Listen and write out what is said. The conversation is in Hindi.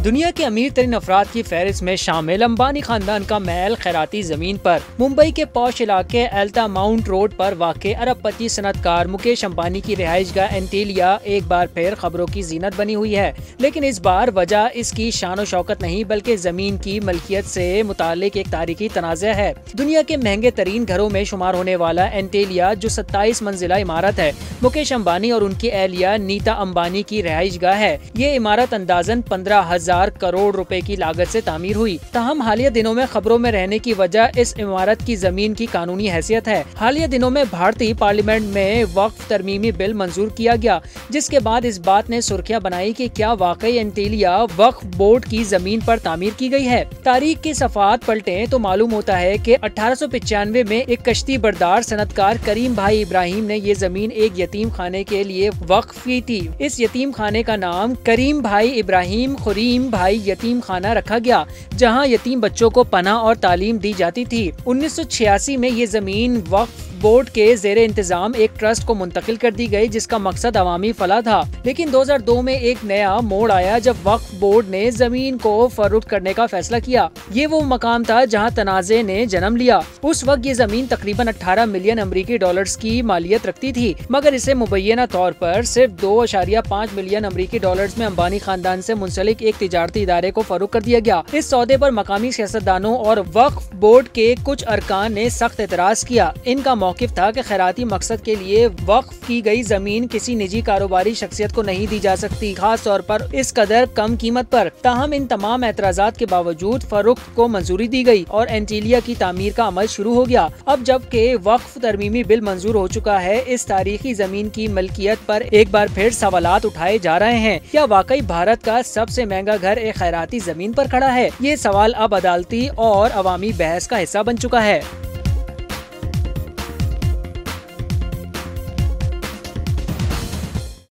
दुनिया के अमीर तरीन अफराद की फहरिस्त में शामिल अंबानी खानदान का महल खैराती जमीन पर मुंबई के पौश इलाके एल्टा माउंट रोड पर वाक़े अरबपति सनतकार मुकेश अंबानी की रिहाइशगाह एंटीलिया एक बार फिर खबरों की जीनत बनी हुई है। लेकिन इस बार वजह इसकी शान शौकत नहीं बल्कि जमीन की मलकियत से मुतालिक एक तारीखी तनाज़ा है। दुनिया के महंगे तरीन घरों में शुमार होने वाला एंटीलिया जो 27 मंजिला इमारत है, मुकेश अंबानी और उनकी एहलिया नीता अंबानी की रिहाइशगाह है। ये इमारत अंदाजन 15,000 करोड़ रुपए की लागत से तामीर हुई। ताहम हालिया दिनों में खबरों में रहने की वजह इस इमारत की जमीन की कानूनी हैसियत है। हालिया दिनों में भारतीय पार्लियामेंट में वक्फ तरमीमी बिल मंजूर किया गया, जिसके बाद इस बात ने सुर्खियां बनाई कि क्या वाकई एंटीलिया वक्फ बोर्ड की जमीन पर तामीर की गई है। तारीख की सफात पलटें तो मालूम होता है कि 1895 में एक कश्ती बरदार सनतकार करीम भाई इब्राहिम ने ये जमीन एक यतीम खाने के लिए वक्फ की थी। इस यतीम खाने का नाम करीम भाई इब्राहिम खुरीम भाई यतीम खाना रखा गया, जहां यतीम बच्चों को पनाह और तालीम दी जाती थी। 1986 में ये जमीन वक्फ बोर्ड के जेरे इंतजाम एक ट्रस्ट को मुंतकिल कर दी गई, जिसका मकसद अवामी फलाह था। लेकिन 2002 में एक नया मोड़ आया जब वक्फ बोर्ड ने जमीन को फरोख्त करने का फैसला किया। ये वो मकाम था जहां तनाज़े ने जन्म लिया। उस वक्त ये जमीन तकरीबन 18 मिलियन अमरीकी डॉलर्स की मालियत रखती थी, मगर इसे मुबैना तौर पर सिर्फ 2.5 मिलियन अमरीकी डॉलर्स में अंबानी खानदान से मुंसलिक एक तिजारती इदारे को फरोख्त कर दिया गया। इस सौदे पर मकामी सियासतदानों और वक्फ बोर्ड के कुछ अरकान ने सख्त एतराज किया। इनका मौकिफ था कि खैराती मकसद के लिए वक्फ की गई जमीन किसी निजी कारोबारी शख्सियत को नहीं दी जा सकती, खास तौर पर इस कदर कम कीमत पर। ताहम इन तमाम एतराजात के बावजूद फरोख्त को मंजूरी दी गई और एंटीलिया की तामीर का अमल शुरू हो गया। अब जबकि वक्फ तरमीमी बिल मंजूर हो चुका है, इस तारीखी जमीन की मलकियत पर एक बार फिर सवालात उठाए जा रहे हैं। क्या वाकई भारत का सबसे महंगा घर एक खैराती जमीन पर खड़ा है? ये सवाल अब अदालती और अवामी बहस का हिस्सा बन चुका है।